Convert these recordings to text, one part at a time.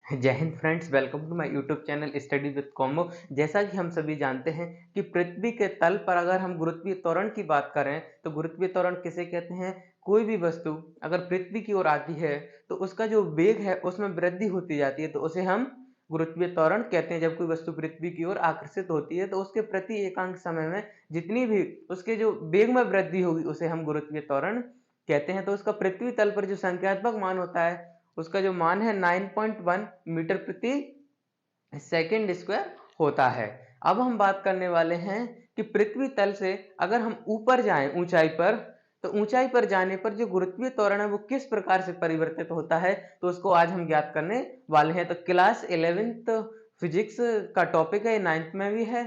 जय Hind friends, welcome to my YouTube channel study with combo. जैसा कि हम सभी जानते हैं कि पृथ्वी के तल पर अगर हम गुरुत्वीय त्वरण की बात करें तो गुरुत्वीय त्वरण किसे कहते हैं। कोई भी वस्तु अगर पृथ्वी की ओर आती है तो उसका जो वेग है उसमें वृद्धि होती जाती है, तो उसे हम गुरुत्वीय त्वरण कहते हैं। जब कोई वस्तु पृथ्वी की ओर आकर्षित होती है तो उसके प्रति एकांक समय में जितनी भी उसके जो वेग में वृद्धि होगी उसे हम गुरुत्वीय त्वरण कहते हैं। तो उसका पृथ्वी तल पर जो संख्यात्मक मान होता है उसका जो मान है 9.1 मीटर प्रति सेकेंड स्क्वायर होता है। अब हम बात करने वाले हैं कि पृथ्वी तल से अगर हम ऊपर जाएं ऊंचाई पर, तो ऊंचाई पर जाने पर जो गुरुत्वीय त्वरण है वो किस प्रकार से परिवर्तित होता है, तो उसको आज हम ज्ञात करने वाले हैं। तो क्लास 11th फिजिक्स का टॉपिक है, 9th में भी है,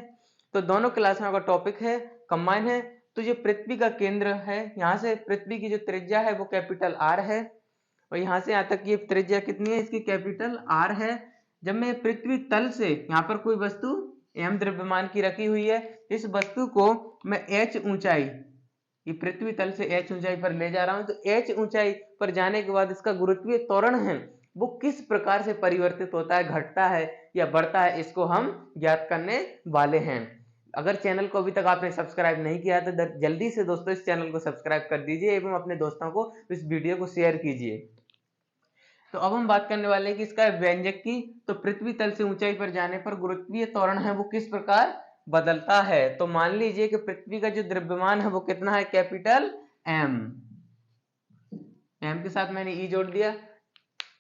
तो दोनों क्लास में का टॉपिक है, कंबाइन है। तो जो पृथ्वी का केंद्र है, यहाँ से पृथ्वी की जो त्रिज्या है वो कैपिटल आर है, और यहाँ से यहाँ तक की त्रिज्या कितनी है, इसकी कैपिटल आर है। जब मैं पृथ्वी तल से यहाँ पर कोई वस्तु एम द्रव्यमान की रखी हुई है, इस वस्तु को मैं एच ऊंचाई, ये पृथ्वी तल से एच ऊंचाई पर ले जा रहा हूं, तो एच ऊंचाई पर जाने के बाद इसका गुरुत्वीय त्वरण है वो किस प्रकार से परिवर्तित होता है, घटता है या बढ़ता है, इसको हम ज्ञात करने वाले हैं। अगर चैनल को अभी तक आपने सब्सक्राइब नहीं किया तो जल्दी से दोस्तों इस चैनल को सब्सक्राइब कर दीजिए एवं अपने दोस्तों को इस वीडियो को शेयर कीजिए। तो अब हम बात करने वाले हैं कि इसका व्यंजक की। तो पृथ्वी तल से ऊंचाई पर जाने पर गुरुत्वीय त्वरण है वो किस प्रकार बदलता है। तो मान लीजिए कि पृथ्वी का जो द्रव्यमान है वो कितना है, कैपिटल एम। एम के साथ मैंने ई जोड़ दिया,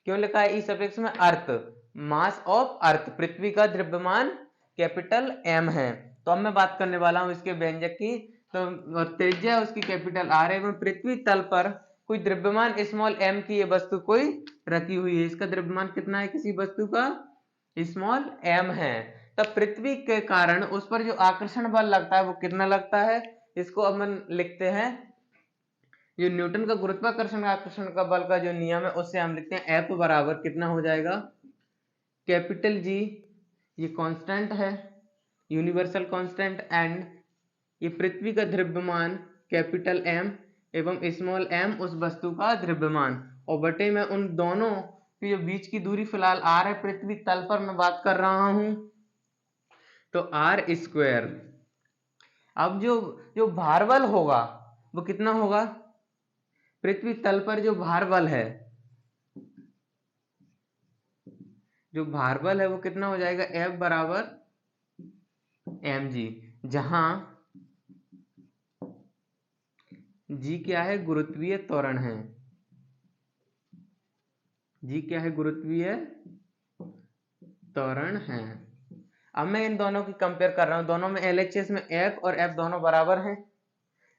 क्यों लिखा है ई सफिक्स में, अर्थ, मास ऑफ अर्थ, पृथ्वी का द्रव्यमान कैपिटल एम है। तो अब मैं बात करने वाला हूं इसके व्यंजक की। तो त्रिज्या उसकी कैपिटल आर है, पृथ्वी तल पर कोई द्रव्यमान स्मॉल एम की ये वस्तु कोई रखी हुई है, इसका द्रव्यमान कितना है किसी वस्तु का, स्मॉल एम है। तब पृथ्वी के कारण उस पर जो आकर्षण बल लगता है वो कितना लगता है, इसको अब हम लिखते हैं, जो न्यूटन का गुरुत्वाकर्षण आकर्षण का बल का जो नियम है उससे हम लिखते हैं एफ बराबर कितना हो जाएगा, कैपिटल जी, ये कांस्टेंट है, यूनिवर्सल कांस्टेंट, एंड ये पृथ्वी का द्रव्यमान कैपिटल एम एवं स्मॉल एम उस वस्तु का द्रव्यमान, और बटे में उन दोनों के जो बीच की दूरी फिलहाल आर है, पृथ्वी तल पर मैं बात कर रहा हूं, तो आर स्क्वायर। अब जो जो भार बल होगा वो कितना होगा, पृथ्वी तल पर जो भार बल है, जो भार बल है वो कितना हो जाएगा, एफ बराबर एम जी, जहां जी क्या है, गुरुत्वीय त्वरण है, जी क्या है, गुरुत्वीय त्वरण है। अब मैं इन दोनों की कंपेयर कर रहा हूं, दोनों में एलएचएस में एफ और एफ दोनों बराबर हैं,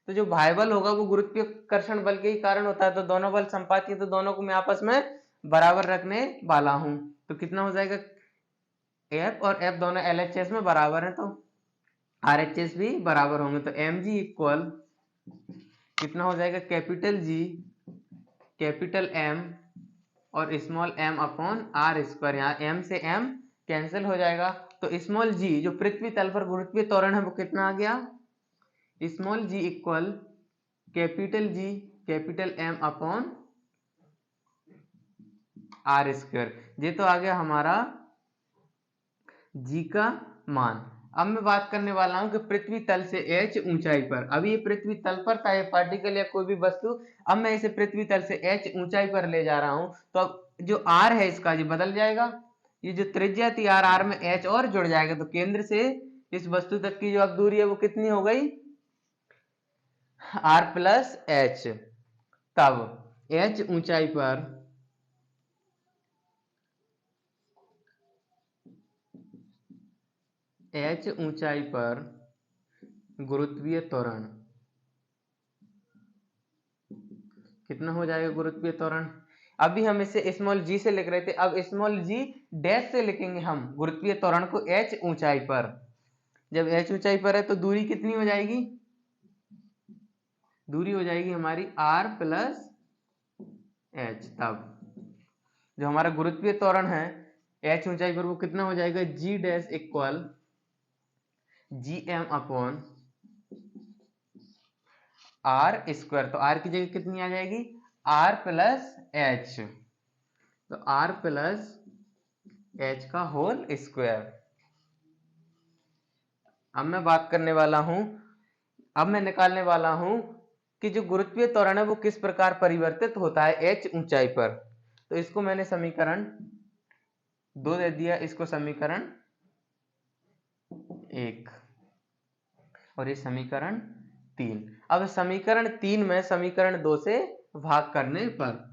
तो जो भार बल होगा वो गुरुत्वाकर्षण बल के ही कारण होता है, तो दोनों बल संपाती है, तो दोनों को मैं आपस में बराबर रखने वाला हूं। तो कितना हो जाएगा, एफ और एफ दोनों एलएचएस में बराबर है, तो आरएचएस भी बराबर होंगे, तो एम जी इक्वल कितना हो जाएगा, कैपिटल जी कैपिटल एम और small m upon r square, यहाँ एम से एम कैंसिल हो जाएगा, तो स्मॉल जी जो पृथ्वी तल पर गुरुत्वीय त्वरण है वो कितना आ गया, small g equal capital G capital M upon r square. ये तो आ गया हमारा जी का मान। अब मैं बात करने वाला हूं कि पृथ्वी तल से h ऊंचाई पर, अभी ये पृथ्वी तल पर था, ये पार्टिकल या कोई भी वस्तु, अब मैं इसे पृथ्वी तल से h ऊंचाई पर ले जा रहा हूं, तो अब जो r है इसका ये बदल जाएगा, ये जो त्रिज्या थी r, r में h और जुड़ जाएगा, तो केंद्र से इस वस्तु तक की जो अब दूरी है वो कितनी हो गई, r प्लस h। तब h ऊंचाई पर, h ऊंचाई पर गुरुत्वीय त्वरण कितना हो जाएगा, गुरुत्वीय त्वरण, अभी हम इसे स्मॉल जी से लिख रहे थे, अब स्मॉल जी डैश से लिखेंगे हम गुरुत्वीय त्वरण को h ऊंचाई पर। जब h ऊंचाई पर है तो दूरी कितनी हो जाएगी, दूरी हो जाएगी हमारी r प्लस h। तब जो हमारा गुरुत्वीय त्वरण है h ऊंचाई पर वो कितना हो जाएगा, g dash equal G M upon r square, तो आर की जगह कितनी आ जाएगी, आर प्लस एच, तो आर प्लस h का होल स्क्वायर। अब मैं बात करने वाला हूं, अब मैं निकालने वाला हूं कि जो गुरुत्वीय त्वरण है वो किस प्रकार परिवर्तित होता है h ऊंचाई पर। तो इसको मैंने समीकरण 2 दे दिया, इसको समीकरण 1 और ये समीकरण 3। अब समीकरण 3 में समीकरण 2 से भाग करने पर,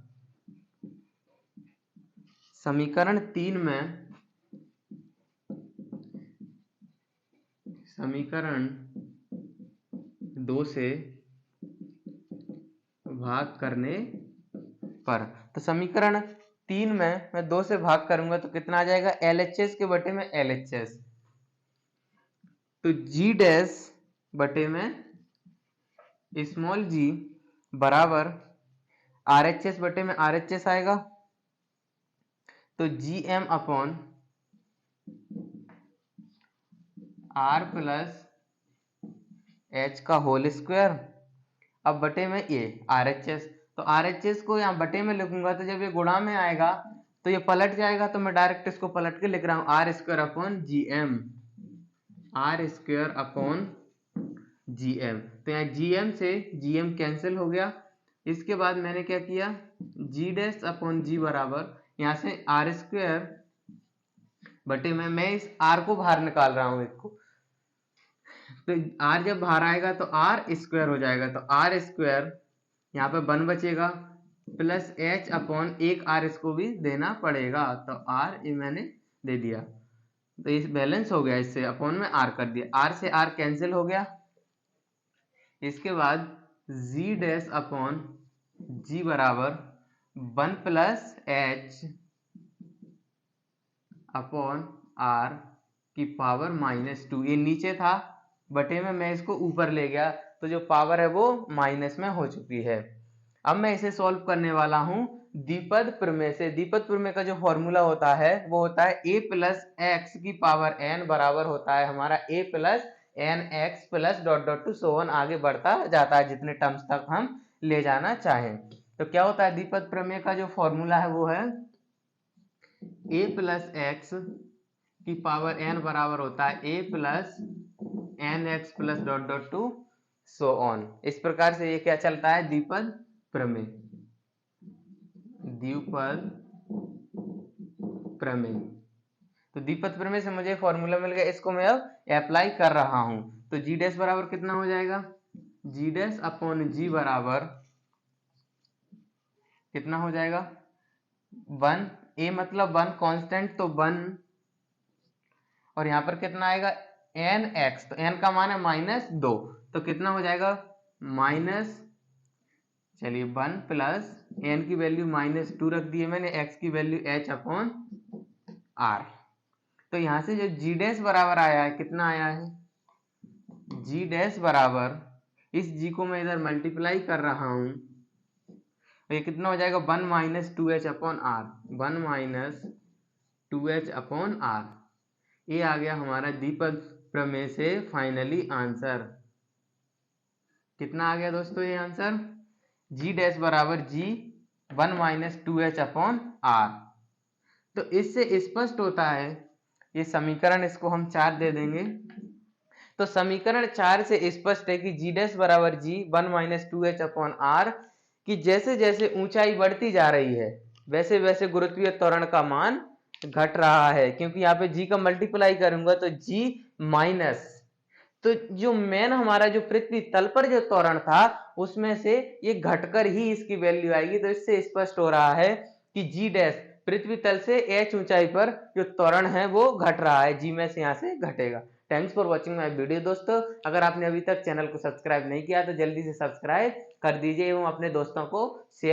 समीकरण 3 में समीकरण 2 से भाग करने पर, तो समीकरण 3 में मैं 2 से भाग करूंगा तो कितना आ जाएगा, LHS के बटे में LHS, तो G डैश बटे में स्मॉल g बराबर RHS बटे में RHS आएगा, तो GM upon R plus H का होल स्क्वायर, अब बटे में ये RHS, तो RHS को यहाँ बटे में लिखूंगा तो जब ये गुणा में आएगा तो ये पलट जाएगा, तो मैं डायरेक्ट इसको पलट के लिख रहा हूँ R square upon GM, R square upon GM, तो यहाँ GM से GM कैंसिल हो गया। इसके बाद मैंने क्या किया, G डैश अपॉन G बराबर यहाँ से R स्क्वायर बटे में, मैं इस R को बाहर निकाल रहा हूँ एक को, तो R जब बाहर आएगा तो R स्क्वायर हो जाएगा, तो R स्क्वायर यहाँ पे 1 बचेगा प्लस H अपॉन एक R इसको भी देना पड़ेगा, तो R ये मैंने दे दिया, तो इस बैलेंस हो गया, इससे अपॉन में R कर दिया, R से R कैंसिल हो गया। इसके बाद G डैश अपॉन G बराबर 1 प्लस H अपॉन R की पावर -2, ये नीचे था बटे में, मैं इसको ऊपर ले गया तो जो पावर है वो माइनस में हो चुकी है। अब मैं इसे सॉल्व करने वाला हूं द्विपद प्रमेय से। द्विपद प्रमेय का जो फॉर्मूला होता है वो होता है a प्लस एक्स की पावर n बराबर होता है हमारा a plus n x plus dot dot to so on, आगे बढ़ता जाता है जितने टर्म्स तक हम ले जाना चाहें। तो क्या होता है द्विपद प्रमेय का जो फॉर्मूला है वो है a प्लस एक्स की पावर n बराबर होता है a plus n x plus dot dot to so on. इस प्रकार से ये क्या चलता है, द्विपद प्रमेय, द्विपद प्रमेय। तो द्विपद प्रमेय से मुझे फॉर्मूला मिल गया, इसको मैं अब अप्लाई कर रहा हूं, तो जी डैश बराबर कितना हो जाएगा, जी डैश अपॉन जी बराबर कितना हो जाएगा 1, a मतलब 1 कांस्टेंट, तो 1 और यहां पर कितना आएगा एन एक्स, तो n का मान है -2, तो कितना हो जाएगा चलिए 1 प्लस n की वैल्यू -2 रख दी है मैंने, x की वैल्यू h अपॉन r। तो यहां से जो g डैश बराबर आया है, कितना आया है, g डैश बराबर, इस g को मैं इधर मल्टीप्लाई कर रहा हूं, तो ये कितना हो जाएगा 1 - 2h upon r, 1 - 2h upon r। ये आ गया हमारा द्विपद प्रमेय से फाइनली आंसर। कितना आ गया दोस्तों ये आंसर, जी डैश बराबर जी 1 - 2h अपॉन r। तो इससे स्पष्ट होता है, ये समीकरण इसको हम 4 दे देंगे, तो समीकरण 4 से स्पष्ट है कि जी डैश बराबर जी 1 - 2h अपॉन r, कि जैसे जैसे ऊंचाई बढ़ती जा रही है वैसे वैसे गुरुत्वीय त्वरण का मान घट रहा है, क्योंकि यहाँ पे g का मल्टीप्लाई करूंगा तो g माइनस, तो जो मेन हमारा जो पृथ्वी तल पर जो त्वरण था उसमें से ये घटकर ही इसकी वैल्यू आएगी। तो इससे स्पष्ट हो रहा है कि g डैश पृथ्वी तल से h ऊंचाई पर जो त्वरण है वो घट रहा है, g में से यहाँ से घटेगा। Thanks for watching my video दोस्तों, अगर आपने अभी तक चैनल को सब्सक्राइब नहीं किया तो जल्दी से सब्सक्राइब कर दीजिए एवं अपने दोस्तों को शेयर